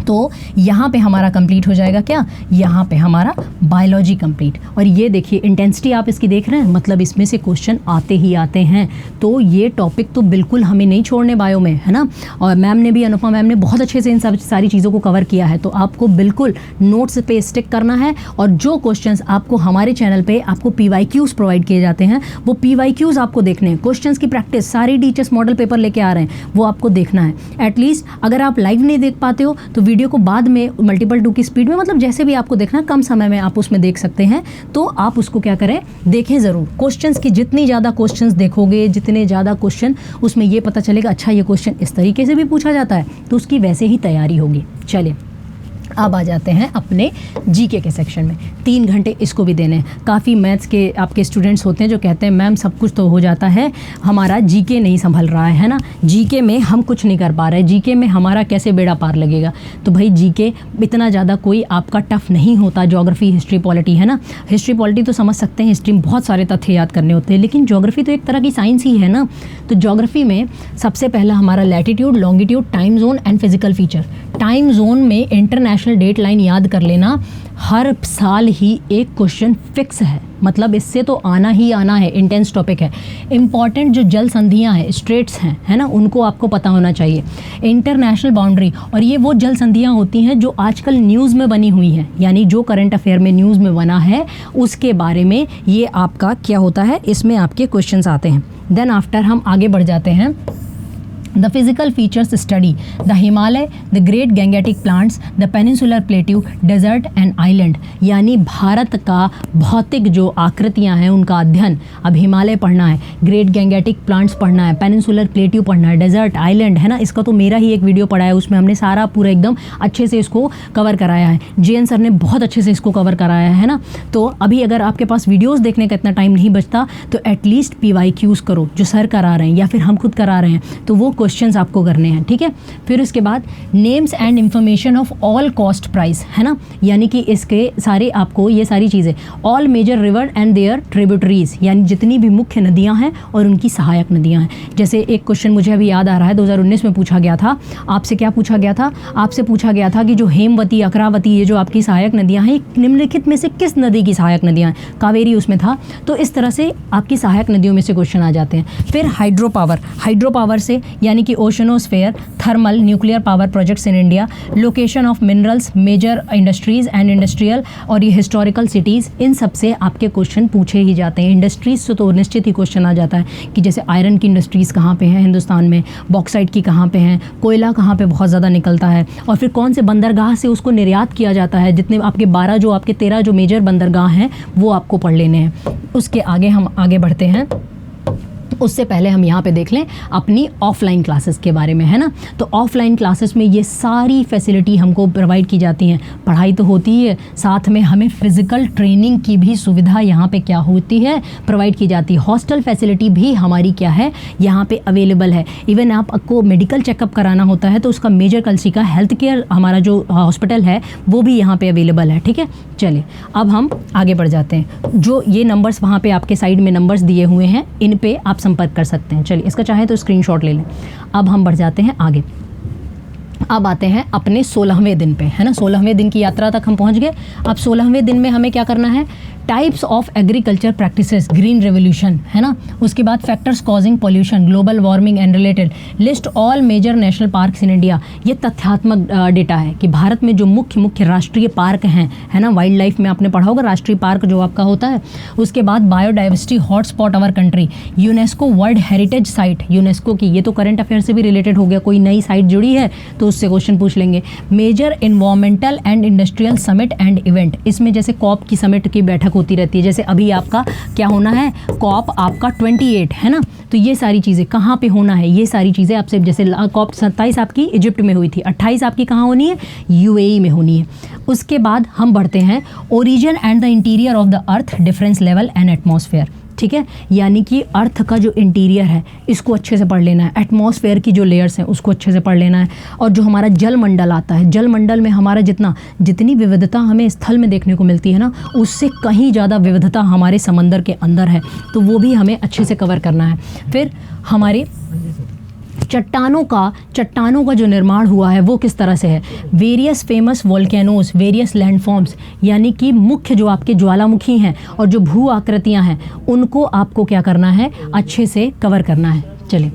तो यहाँ पे हमारा कंप्लीट हो जाएगा क्या, यहाँ पे हमारा बायोलॉजी कंप्लीट। और ये देखिए इंटेंसिटी आप इसकी देख रहे हैं, मतलब इसमें से क्वेश्चन आते ही आते हैं। तो ये टॉपिक तो बिल्कुल हमें नहीं छोड़ने बायो में, है ना। और मैम ने भी, अनुपमा मैम ने बहुत अच्छे से इन सब सारी चीज़ों को कवर किया है। तो आपको बिल्कुल नोट्स पे स्टिक करना है। और जो क्वेश्चंस आपको हमारे चैनल पे आपको PYQs प्रोवाइड किए जाते हैं, वो PYQs आपको देखने हैं। क्वेश्चंस की प्रैक्टिस सारी टीचर्स मॉडल पेपर लेके आ रहे हैं, वो आपको देखना है। एटलीस्ट अगर आप लाइव नहीं देख पाते हो तो वीडियो को बाद में मल्टीपल 2 की स्पीड में, मतलब जैसे भी आपको देखना, कम समय में आप उसमें देख सकते हैं। तो आप उसको क्या करें, देखें ज़रूर। क्वेश्चंस की जितनी ज़्यादा क्वेश्चंस देखोगे, जितने ज़्यादा क्वेश्चन, उसमें ये पता चलेगा अच्छा ये क्वेश्चन इस तरीके से भी पूछा जाता है, तो उसकी वैसे ही तैयारी होगी। चलिए अब आ जाते हैं अपने जीके के सेक्शन में। 3 घंटे इसको भी देने हैं। काफ़ी मैथ्स के आपके स्टूडेंट्स होते हैं जो कहते हैं मैम सब कुछ तो हो जाता है, हमारा जीके नहीं संभल रहा है ना, जीके में हम कुछ नहीं कर पा रहे, जीके में हमारा कैसे बेड़ा पार लगेगा। तो भाई जीके इतना ज़्यादा कोई आपका टफ नहीं होता। ज्योग्राफी, हिस्ट्री, पॉलिटी, है ना। हिस्ट्री पॉलिटी तो समझ सकते हैं, हिस्ट्री में बहुत सारे तथ्य याद करने होते हैं, लेकिन ज्योग्राफी तो एक तरह की साइंस ही है ना। तो ज्योग्राफी में सबसे पहला हमारा latitude, longitude, time zone and physical feature. Time zone में इंटरनेशनल डेट लाइन याद कर लेना, हर साल ही एक क्वेश्चन फिक्स है, मतलब इससे तो आना ही आना है, इंटेंस टॉपिक है। इंपॉर्टेंट जो जल संधियाँ हैं, स्ट्रेट्स हैं, है ना, उनको आपको पता होना चाहिए। इंटरनेशनल बाउंड्री, और ये वो जल संधियाँ होती हैं जो आजकल न्यूज़ में बनी हुई हैं, यानी जो करंट अफेयर में न्यूज़ में बना है उसके बारे में ये आपका क्या होता है, इसमें आपके क्वेश्चंस आते हैं। देन आफ्टर हम आगे बढ़ जाते हैं The physical features study the Himalaya, the Great Gangetic Plants, the Peninsular Plateau, Desert and Island। यानी भारत का भौतिक जो आकृतियाँ हैं उनका अध्ययन। अब हिमालय पढ़ना है, ग्रेट गैंगेटिक प्लांट्स पढ़ना है, पेनिनसुलर प्लेट्यू पढ़ना है, डेजर्ट आइलैंड है ना, इसका तो मेरा ही एक वीडियो पढ़ा है, उसमें हमने सारा पूरा एकदम अच्छे से इसको कवर कराया है। JN सर ने बहुत अच्छे से इसको कवर कराया है ना। तो अभी अगर आपके पास वीडियोस देखने का इतना टाइम नहीं बचता तो एटलीस्ट PYQs करो जो सर करा रहे हैं या फिर हम खुद करा रहे हैं, तो वो क्वेश्चंस आपको करने हैं, ठीक है। फिर उसके बाद names and information of all cost price है ना, यानी कि इसके सारे आपको ये सारी चीज़ें, all major river and their tributaries, यानी जितनी भी मुख्य नदियां हैं और उनकी सहायक नदियां हैं। जैसे एक क्वेश्चन मुझे अभी याद आ रहा है, 2019 में पूछा गया था, आपसे क्या पूछा गया था, आपसे पूछा गया था कि जो हेमवती, अकरावती, ये जो आपकी सहायक नदियाँ हैं, निम्नलिखित में से किस नदी की सहायक नदियाँ हैं, कावेरी उसमें था। तो इस तरह से आपकी सहायक नदियों में से क्वेश्चन आ जाते हैं। फिर हाइड्रो पावर से यानी कि oceanosphere, thermal, nuclear power projects in India, location of minerals, major industries and industrial, और ये हिस्टोरिकल सिटीज़, इन सब से आपके क्वेश्चन पूछे ही जाते हैं। इंडस्ट्रीज से तो निश्चित ही क्वेश्चन आ जाता है कि जैसे आयरन की इंडस्ट्रीज़ कहाँ पे हैं हिंदुस्तान में, बॉक्साइट की कहाँ पे हैं, कोयला कहाँ पे बहुत ज़्यादा निकलता है, और फिर कौन से बंदरगाह से उसको निर्यात किया जाता है। जितने आपके 13 जो मेजर बंदरगाह हैं वो आपको पढ़ लेने हैं। उसके आगे हम आगे बढ़ते हैं, उससे पहले हम यहाँ पे देख लें अपनी ऑफलाइन क्लासेस के बारे में, है ना। तो ऑफलाइन क्लासेस में ये सारी फैसिलिटी हमको प्रोवाइड की जाती हैं। पढ़ाई तो होती है, साथ में हमें फिज़िकल ट्रेनिंग की भी सुविधा यहाँ पे क्या होती है, प्रोवाइड की जाती है। हॉस्टल फैसिलिटी भी हमारी क्या है यहाँ पे अवेलेबल है। इवन आपको मेडिकल चेकअप कराना होता है तो उसका मेजर कल्सी का हेल्थ केयर हमारा जो हॉस्पिटल है वो भी यहाँ पर अवेलेबल है, ठीक है। चलिए अब हम आगे बढ़ जाते हैं। जो ये नंबर्स वहाँ पर आपके साइड में नंबर्स दिए हुए हैं, इन पर आप संपर्क कर सकते हैं। चलिए इसका चाहे तो स्क्रीनशॉट ले लें। अब हम बढ़ जाते हैं आगे। अब आते हैं अपने 16वें दिन पे, है ना। 16वें दिन की यात्रा तक हम पहुंच गए। अब 16वें दिन में हमें क्या करना है, types of agriculture practices, green revolution, है ना। उसके बाद factors causing pollution, global warming and related, list all major national parks in India. ये तथ्यात्मक डेटा है कि भारत में जो मुख्य राष्ट्रीय पार्क हैं, है ना, वाइल्ड लाइफ में आपने पढ़ा होगा राष्ट्रीय पार्क जो आपका होता है। उसके बाद biodiversity hotspot our country, UNESCO world heritage site, UNESCO की, ये तो करंट अफेयर से भी रिलेटेड हो गया, कोई नई साइट जुड़ी है तो उससे क्वेश्चन पूछ लेंगे। Major environmental and industrial summit and event, इसमें जैसे कॉप की समिट की बैठक होती रहती है, जैसे अभी आपका क्या होना है, कॉप आपका 28 है ना। तो ये सारी चीज़ें कहाँ पे होना है, ये सारी चीज़ें आपसे, जैसे कॉप 27 आपकी इजिप्ट में हुई थी, 28 आपकी कहाँ होनी है, UAE में होनी है। उसके बाद हम बढ़ते हैं origin and the interior of the earth, difference level and atmosphere, ठीक है। यानी कि अर्थ का जो इंटीरियर है इसको अच्छे से पढ़ लेना है, एटमॉस्फेयर की जो लेयर्स हैं उसको अच्छे से पढ़ लेना है, और जो हमारा जल मंडल आता है, जल मंडल में हमारा जितनी विविधता हमें स्थल में देखने को मिलती है ना, उससे कहीं ज़्यादा विविधता हमारे समंदर के अंदर है, तो वो भी हमें अच्छे से कवर करना है। फिर हमारे चट्टानों का जो निर्माण हुआ है वो किस तरह से है, various famous volcanoes, various landforms, यानी कि मुख्य जो आपके ज्वालामुखी हैं और जो भू आकृतियाँ हैं उनको आपको क्या करना है, अच्छे से कवर करना है। चलिए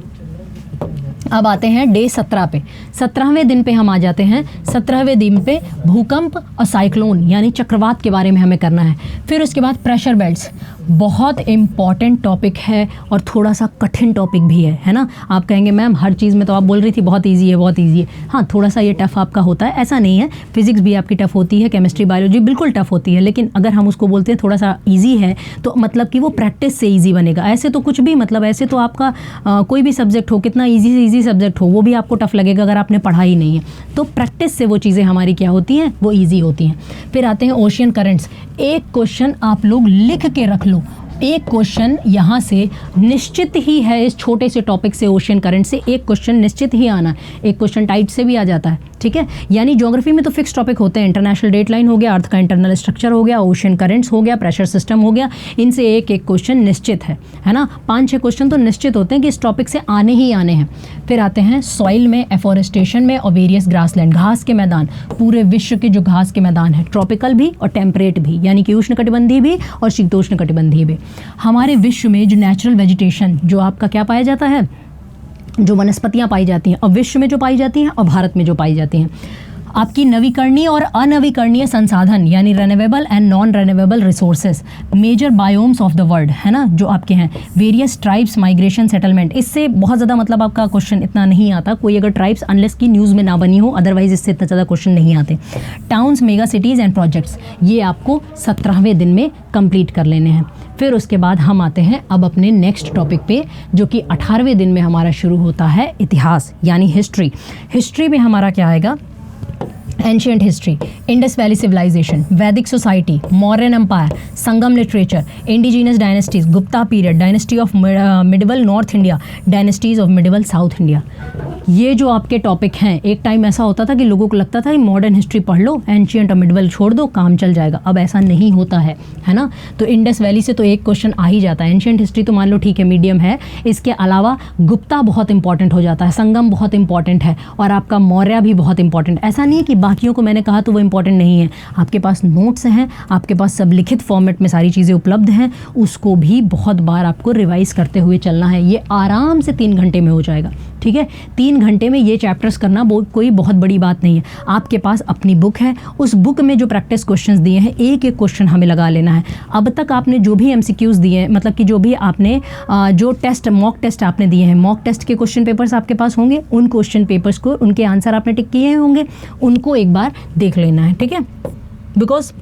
अब आते हैं डे 17 पे, 17वें दिन पे हम आ जाते हैं। 17वें दिन पे भूकंप और साइक्लोन यानी चक्रवात के बारे में हमें करना है। फिर उसके बाद प्रेशर बेल्ट्स, बहुत इम्पॉर्टेंट टॉपिक है और थोड़ा सा कठिन टॉपिक भी है ना। आप कहेंगे मैम हर चीज़ में तो आप बोल रही थी बहुत इजी है, बहुत इजी है। हाँ, थोड़ा सा ये टफ़ आपका होता है, ऐसा नहीं है। फिजिक्स भी आपकी टफ़ होती है, केमिस्ट्री बायोलॉजी बिल्कुल टफ़ होती है, लेकिन अगर हम उसको बोलते हैं थोड़ा सा ईजी है तो मतलब कि वो प्रैक्टिस से ईजी बनेगा। ऐसे तो कुछ भी, मतलब ऐसे तो आपका कोई भी सब्जेक्ट हो, कितना ईजी से ईजी सब्जेक्ट हो, वो भी आपको टफ़ लगेगा अगर आपने पढ़ा ही नहीं है। तो प्रैक्टिस से वो चीज़ें हमारी क्या होती हैं, वो ईजी होती हैं। फिर आते हैं ओशियन करंट्स। एक क्वेश्चन आप लोग लिख के रख लो, एक क्वेश्चन यहाँ से निश्चित ही है, इस छोटे से टॉपिक से ओशियन करंट से एक क्वेश्चन निश्चित ही आना है। एक क्वेश्चन टाइट से भी आ जाता है, ठीक है। यानी ज्योग्राफी में तो फिक्स टॉपिक होते हैं, इंटरनेशनल डेट लाइन हो गया, अर्थ का इंटरनल स्ट्रक्चर हो गया, ओशियन करंट्स हो गया, प्रेशर सिस्टम हो गया, इनसे एक एक क्वेश्चन निश्चित है ना। 5-6 क्वेश्चन तो निश्चित होते हैं कि इस टॉपिक से आने ही आने हैं। फिर आते हैं सॉइल में, एफोरेस्टेशन में और वेरियस ग्रासलैंड, घास के मैदान, पूरे विश्व के जो घास के मैदान है, ट्रॉपिकल भी और टेम्परेट भी, यानी कि उष्णकटिबंधीय भी और शीतोष्णकटिबंधीय भी। हमारे विश्व में जो नेचुरल वेजिटेशन, जो आपका क्या पाया जाता है, जो वनस्पतियाँ पाई जाती हैं, और विश्व में जो पाई जाती हैं और भारत में जो पाई जाती हैं। आपकी नवीकरणीय और अनवीकरणीय संसाधन यानी renewable and non renewable resources, major biomes of the world, है ना, जो आपके हैं, वेरियस ट्राइब्स, माइग्रेशन, सेटलमेंट। इससे बहुत ज़्यादा मतलब आपका क्वेश्चन इतना नहीं आता, कोई अगर ट्राइब्स अनलेस की न्यूज़ में ना बनी हो, अदरवाइज इससे इतना ज़्यादा क्वेश्चन नहीं आते। Towns, mega cities and projects, ये आपको 17वें दिन में कंप्लीट कर लेने हैं। फिर उसके बाद हम आते हैं अब अपने नेक्स्ट टॉपिक पे, जो कि 18वें दिन में हमारा शुरू होता है इतिहास यानी हिस्ट्री। हिस्ट्री में हमारा क्या आएगा? Ancient history, Indus valley civilisation, Vedic society, Mauryan empire, Sangam literature, indigenous dynasties, Gupta period, dynasty of medieval north India, dynasties of medieval south India. ये जो आपके टॉपिक हैं, एक टाइम ऐसा होता था कि लोगों को लगता था कि मॉडर्न हिस्ट्री पढ़ लो, एंशियंट और मिडिवल छोड़ दो, काम चल जाएगा। अब ऐसा नहीं होता है ना। तो इंडस वैली से तो एक क्वेश्चन आ ही जाता है। एंशियंट हिस्ट्री तो मान लो ठीक है, मीडियम है। इसके अलावा गुप्ता बहुत इंपॉर्टेंट हो जाता है, संगम बहुत इंपॉर्टेंट है, और आपका मौर्य भी बहुत इंपॉर्टेंट। ऐसा नहीं है कि बाकियों को मैंने कहा तो वो इंपॉर्टेंट नहीं है। आपके पास नोट्स हैं, आपके पास सब लिखित फॉर्मेट में सारी चीज़ें उपलब्ध हैं, उसको भी बहुत बार आपको रिवाइज करते हुए चलना है। ये आराम से 3 घंटे में हो जाएगा, ठीक है। 3 घंटे में ये चैप्टर्स करना कोई बहुत बड़ी बात नहीं है। आपके पास अपनी बुक है, उस बुक में जो प्रैक्टिस क्वेश्चंस दिए हैं, एक एक क्वेश्चन हमें लगा लेना है। अब तक आपने जो भी MCQs दिए हैं, मतलब कि जो भी आपने जो टेस्ट, मॉक टेस्ट आपने दिए हैं, मॉक टेस्ट के क्वेश्चन पेपर्स आपके पास होंगे, उन क्वेश्चन पेपर्स को, उनके आंसर आपने टिक किए होंगे, उनको एक बार देख लेना है, ठीक है। बिकॉज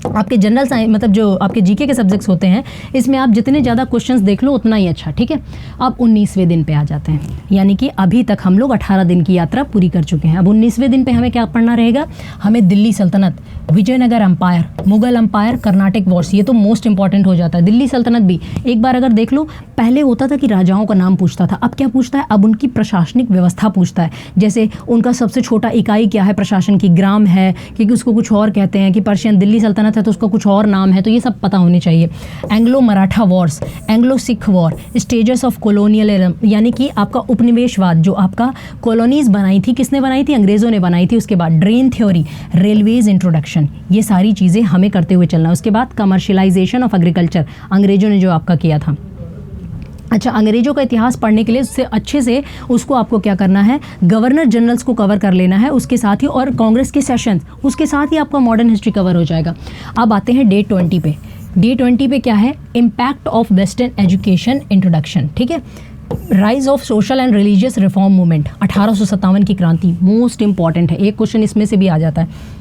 आपके जनरल साइंस, मतलब जो आपके जीके के सब्जेक्ट्स होते हैं, इसमें आप जितने ज़्यादा क्वेश्चंस देख लो उतना ही अच्छा, ठीक है। अब 19वें दिन पे आ जाते हैं, यानी कि अभी तक हम लोग 18 दिन की यात्रा पूरी कर चुके हैं। अब 19वें दिन पे हमें क्या पढ़ना रहेगा? हमें दिल्ली सल्तनत, Vijayanagar empire, Mughal empire, Carnatic wars, ये तो मोस्ट इंपॉर्टेंट हो जाता है। दिल्ली सल्तनत भी एक बार अगर देख लो, पहले होता था कि राजाओं का नाम पूछता था, अब क्या पूछता है? अब उनकी प्रशासनिक व्यवस्था पूछता है। जैसे उनका सबसे छोटा इकाई क्या है प्रशासन की? ग्राम है, क्योंकि उसको कुछ और कहते हैं, कि पर्शियन दिल्ली सल्तनत है तो उसका कुछ और नाम है, तो ये सब पता होने चाहिए। Anglo Maratha Wars, Anglo Sikh war, stages of colonialism, यानी कि आपका उपनिवेशवाद, जो आपका कॉलोनीज बनाई थी, किसने बनाई थी? अंग्रेजों ने बनाई थी। उसके बाद ड्रेन थ्योरी, रेलवेज इंट्रोडक्शन, ये सारी चीज़ें हमें करते हुए चलना। उसके बाद कमर्शियलाइजेशन ऑफ एग्रीकल्चर, अंग्रेजों ने जो आपका किया था। अच्छा, अंग्रेजों का इतिहास पढ़ने के लिए उससे अच्छे से उसको आपको क्या करना है? गवर्नर जनरल्स को कवर कर लेना है, उसके साथ ही, और कांग्रेस के सेशंस, उसके साथ ही आपका मॉडर्न हिस्ट्री कवर हो जाएगा। अब आते हैं डे 20 पे। डे 20 पे क्या है? Impact of western education introduction, ठीक है। Rise of social and religious reform movement, 1857 की क्रांति मोस्ट इंपॉर्टेंट है, एक क्वेश्चन इसमें से भी आ जाता है।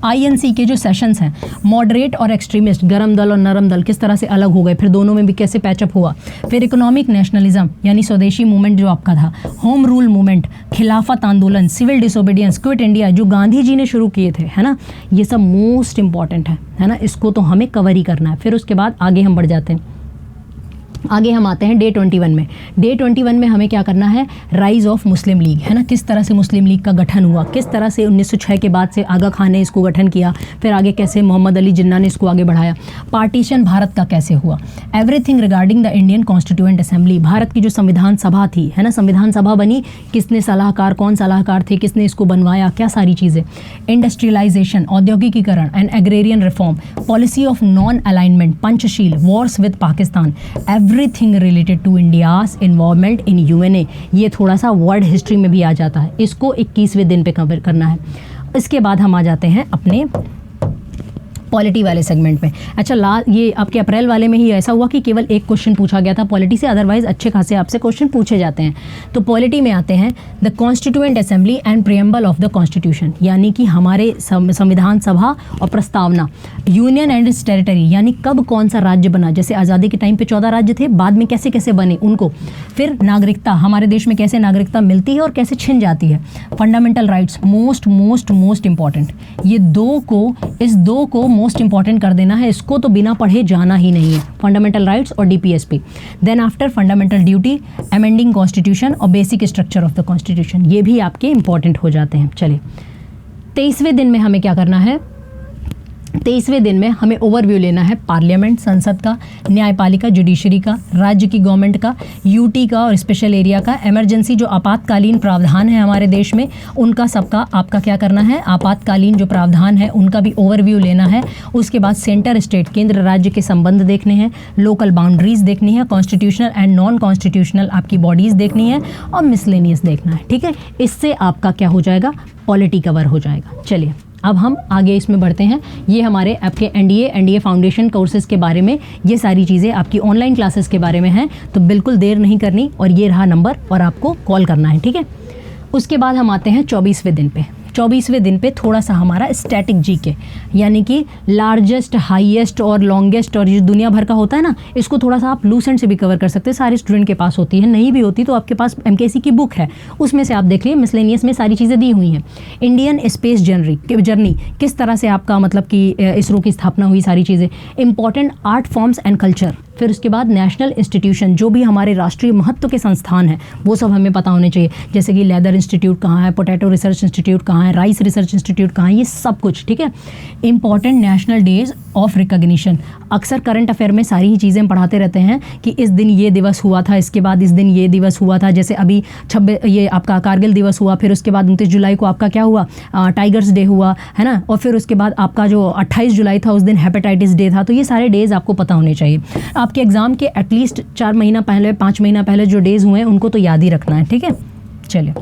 INC के जो सेशंस हैं, मॉडरेट और एक्सट्रीमिस्ट, गरम दल और नरम दल किस तरह से अलग हो गए, फिर दोनों में भी कैसे पैचअप हुआ। फिर इकोनॉमिक नेशनलिज्म यानी स्वदेशी मूवमेंट जो आपका था, होम रूल मूवमेंट, खिलाफत आंदोलन, सिविल डिसोबीडियंस, क्विट इंडिया जो गांधी जी ने शुरू किए थे, है ना, ये सब मोस्ट इंपॉर्टेंट है ना, इसको तो हमें कवर ही करना है। फिर उसके बाद आगे हम बढ़ जाते हैं। आगे हम आते हैं डे 21 में। डे 21 में हमें क्या करना है? राइज ऑफ मुस्लिम लीग, है ना, किस तरह से मुस्लिम लीग का गठन हुआ, किस तरह से 1906 के बाद से आगा खान ने इसको गठन किया, फिर आगे कैसे मोहम्मद अली जिन्ना ने इसको आगे बढ़ाया, पार्टीशन भारत का कैसे हुआ, everything regarding the Indian constituent assembly, Bharat की जो संविधान सभा थी, है ना, संविधान सभा बनी, किसने सलाहकार, कौन सलाहकार थे, किसने इसको बनवाया, क्या सारी चीज़ें, इंडस्ट्रियलाइजेशन, औद्योगिकीकरण and agrarian reform, policy of non alignment, Panchsheel, wars with Pakistan, everything related to India's involvement in UNA, ये थोड़ा सा वर्ल्ड हिस्ट्री में भी आ जाता है, इसको 21वें दिन पे कवर करना है। इसके बाद हम आ जाते हैं अपने पॉलिटी वाले सेगमेंट में। अच्छा, ये आपके अप्रैल वाले में ही ऐसा हुआ कि केवल एक क्वेश्चन पूछा गया था पॉलिटी से, अदरवाइज अच्छे खासे आपसे क्वेश्चन पूछे जाते हैं। तो पॉलिटी में आते हैं the constituent assembly and preamble of the constitution, यानी कि हमारे संविधान सभा और प्रस्तावना, यूनियन एंड इट्स टेरिटरी, यानी कब कौन सा राज्य बना, जैसे आज़ादी के टाइम पे 14 राज्य थे, बाद में कैसे कैसे बने उनको, फिर नागरिकता, हमारे देश में कैसे नागरिकता मिलती है और कैसे छिन जाती है, fundamental rights, most most most important, ये इस दो को मोस्ट इंपॉर्टेंट कर देना है, इसको तो बिना पढ़े जाना ही नहीं है, फंडामेंटल राइट्स और DPSP। Then after fundamental duty, amending constitution और basic structure of the constitution, ये भी आपके इंपॉर्टेंट हो जाते हैं। चलिए 23वें दिन में हमें क्या करना है? 23वें दिन में हमें ओवरव्यू लेना है पार्लियामेंट, संसद का, न्यायपालिका, जुडिशरी का, राज्य की गवर्नमेंट का, यूटी का और स्पेशल एरिया का, इमरजेंसी जो आपातकालीन प्रावधान है हमारे देश में उनका सबका आपका क्या करना है, आपातकालीन जो प्रावधान है उनका भी ओवरव्यू लेना है। उसके बाद सेंटर स्टेट केंद्र राज्य के संबंध देखने हैं, लोकल बाउंड्रीज देखनी है, कॉन्स्टिट्यूशनल एंड नॉन कॉन्स्टिट्यूशनल आपकी बॉडीज़ देखनी है और मिसलेनियस देखना है। ठीक है, इससे आपका क्या हो जाएगा, पॉलिटी कवर हो जाएगा। चलिए अब हम आगे इसमें बढ़ते हैं। ये हमारे आपके एनडीए फाउंडेशन कोर्सेज़ के बारे में ये सारी चीज़ें आपकी ऑनलाइन क्लासेस के बारे में हैं, तो बिल्कुल देर नहीं करनी और ये रहा नंबर और आपको कॉल करना है। ठीक है, उसके बाद हम आते हैं 24वें दिन पे। 24वें दिन पे थोड़ा सा हमारा स्टैटिक जीके यानी कि लार्जेस्ट, हाईएस्ट और लॉन्गेस्ट और जो दुनिया भर का होता है ना, इसको थोड़ा सा आप लूसेंट से भी कवर कर सकते हैं। सारे स्टूडेंट के पास होती है, नहीं भी होती तो आपके पास एमकेसी की बुक है, उसमें से आप देख लीजिए, मिसलेनियस में सारी चीज़ें दी हुई हैं। इंडियन स्पेस जर्नी किस तरह से आपका मतलब कि इसरो की स्थापना हुई, सारी चीज़ें, important art forms and culture, फिर उसके बाद नेशनल इंस्टीट्यूशन जो भी हमारे राष्ट्रीय महत्व के संस्थान हैं वो सब हमें पता होने चाहिए, जैसे कि लेदर इंस्टीट्यूट कहाँ है, पोटैटो रिसर्च इंस्टीट्यूट कहाँ है, राइस रिसर्च इंस्टीट्यूट कहाँ है, ये सब कुछ। ठीक है, important national days of recognition, अक्सर करंट अफेयर में सारी ही चीज़ें पढ़ाते रहते हैं कि इस दिन ये दिवस हुआ था, इसके बाद इस दिन ये दिवस हुआ था, जैसे अभी 26 ये आपका कारगिल दिवस हुआ, फिर उसके बाद 29 जुलाई को आपका क्या हुआ, टाइगर्स डे हुआ है ना, और फिर उसके बाद आपका जो 28 जुलाई था उस दिन हेपेटाइटिस डे था। तो ये सारे डेज़ आपको पता होने चाहिए। आपके एग्ज़ाम के एटलीस्ट 4 महीना पहले, 5 महीना पहले जो डेज़ हुए हैं उनको तो याद ही रखना है। ठीक है, चलिए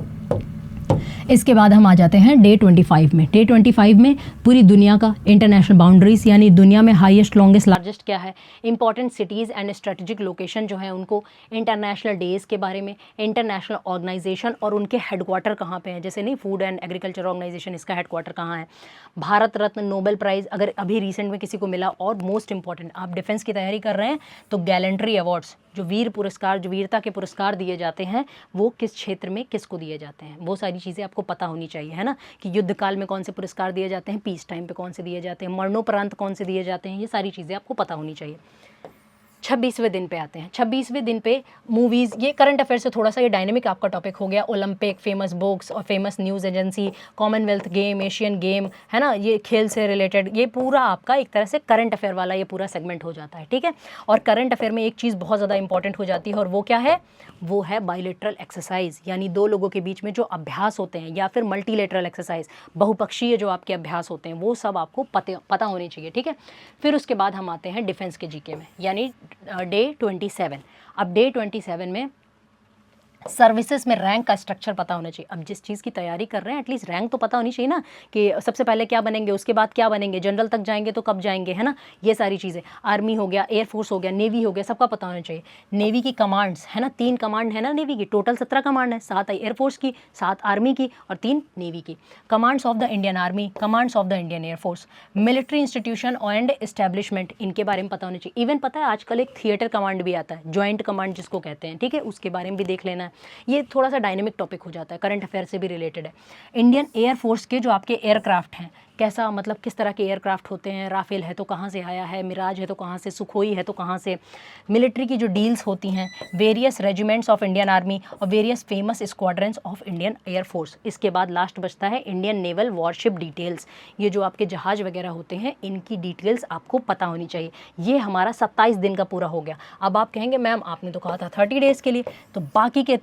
इसके बाद हम आ जाते हैं डे 25 में। डे 25 में पूरी दुनिया का इंटरनेशनल बाउंड्रीज यानी दुनिया में हाईएस्ट, लॉन्गेस्ट, लार्जेस्ट क्या है, important cities and strategic location जो है उनको, इंटरनेशनल डेज़ के बारे में, इंटरनेशनल ऑर्गेनाइजेशन और उनके हेडक्वार्टर कहाँ पे हैं, जैसे नहीं फूड एंड एग्रीकल्चर ऑर्गेनाइजेशन, इसका हेडक्वार्टर कहाँ है, भारत रत्न, नोबेल प्राइज़ अगर अभी रिसेंट में किसी को मिला, और मोस्ट इंपॉर्टेंट आप डिफेंस की तैयारी कर रहे हैं तो गैलेंट्री अवार्ड्स, जो वीर पुरस्कार, जो वीरता के पुरस्कार दिए जाते हैं वो किस क्षेत्र में किसको दिए जाते हैं, वो सारी चीज़ें आपको पता होनी चाहिए, है ना, कि युद्ध काल में कौन से पुरस्कार दिए जाते हैं, पीस टाइम पे कौन से दिए जाते हैं, मरणोपरांत कौन से दिए जाते हैं, ये सारी चीज़ें आपको पता होनी चाहिए। 26वें दिन पे आते हैं। 26वें दिन पे मूवीज़, ये करंट अफेयर से थोड़ा सा ये डायनेमिक आपका टॉपिक हो गया, ओलंपिक, फेमस बुक्स और famous news agency, Commonwealth game, Asian game, है ना, ये खेल से रिलेटेड, ये पूरा आपका एक तरह से करंट अफेयर वाला ये पूरा सेगमेंट हो जाता है। ठीक है, और करंट अफेयर में एक चीज़ बहुत ज़्यादा इंपॉर्टेंट हो जाती है और वो क्या है, वो है बायलैटरल एक्सरसाइज, यानी दो लोगों के बीच में जो अभ्यास होते हैं, या फिर मल्टीलेटरल एक्सरसाइज, बहुपक्षीय जो आपके अभ्यास होते हैं, वो सब आपको पता होने चाहिए। ठीक है, फिर उसके बाद हम आते हैं डिफेंस के जीके में, यानी डे 27। अब डे 27 में सर्विसेज में रैंक का स्ट्रक्चर पता होना चाहिए। अब जिस चीज़ की तैयारी कर रहे हैं एटलीस्ट रैंक तो पता होनी चाहिए ना, कि सबसे पहले क्या बनेंगे, उसके बाद क्या बनेंगे, जनरल तक जाएंगे तो कब जाएंगे, है ना, ये सारी चीज़ें, आर्मी हो गया, एयरफोर्स हो गया, नेवी हो गया, सबका पता होना चाहिए। नेवी की कमांड्स, है ना, 3 कमांड है ना नेवी की, टोटल 17 कमांड है, 7 एयरफोर्स की, 7 आर्मी की और 3 नेवी की। Commands of the Indian army, commands of the Indian air force, military institution and establishment, इनके बारे में पता होना चाहिए। इवन पता है आजकल एक थिएटर कमांड भी आता है, ज्वाइंट कमांड जिसको कहते हैं, ठीक है, उसके बारे में भी देख लेना है। ये थोड़ा सा डायनेमिक टॉपिक हो जाता है, करंट अफेयर से भी रिलेटेड है। इंडियन एयरफोर्स के जो आपके एयरक्राफ्ट हैं, कैसा मतलब किस तरह के एयरक्राफ्ट होते हैं, राफेल है तो कहाँ से आया है, मिराज है तो कहाँ से, सुखोई है तो कहाँ से, मिलिट्री की जो डील्स होती हैं, various regiments of Indian army और various famous squadrons of Indian air force. इसके बाद लास्ट बचता है इंडियन नेवल वॉरशिप डिटेल्स, ये जो आपके जहाज़ वगैरह होते हैं इनकी डिटेल्स आपको पता होनी चाहिए। ये हमारा 27 दिन का पूरा हो गया। अब आप कहेंगे मैम आपने तो कहा था 30 डेज़ के लिए, तो बाकी के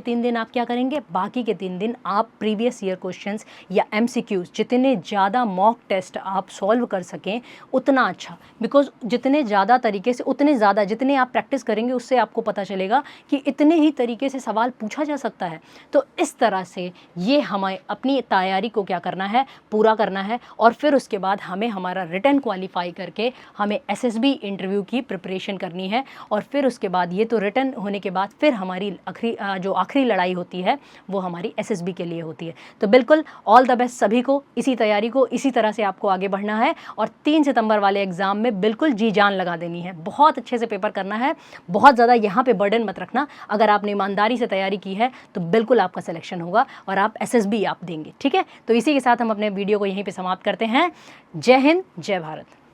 3 दिन आप क्या करेंगे, बाकी के 3 दिन आप प्रीवियस ईयर क्वेश्चंस या MCQs, जितने ज़्यादा मॉक टेस्ट आप सॉल्व कर सकें उतना अच्छा, बिकॉज जितने ज़्यादा तरीके से, उतने ज़्यादा जितने आप प्रैक्टिस करेंगे उससे आपको पता चलेगा कि इतने ही तरीके से सवाल पूछा जा सकता है। तो इस तरह से ये हमें अपनी तैयारी को क्या करना है, पूरा करना है, और फिर उसके बाद हमें हमारा रिटन क्वालिफाई करके हमें SSB इंटरव्यू की प्रिपरेशन करनी है। और फिर उसके बाद ये तो रिटन होने के बाद फिर हमारी आखिरी लड़ाई होती है वो हमारी SSB के लिए होती है। तो बिल्कुल ऑल द बेस्ट सभी को, इसी तैयारी को इसी तरह से आपको आगे बढ़ना है और 3 सितंबर वाले एग्ज़ाम में बिल्कुल जी जान लगा देनी है, बहुत अच्छे से पेपर करना है, बहुत ज़्यादा यहाँ पे बर्डन मत रखना। अगर आपने ईमानदारी से तैयारी की है तो बिल्कुल आपका सिलेक्शन होगा और आप SSB आप देंगे। ठीक है, तो इसी के साथ हम अपने वीडियो को यहीं पे समाप्त करते हैं। जय हिंद, जय भारत।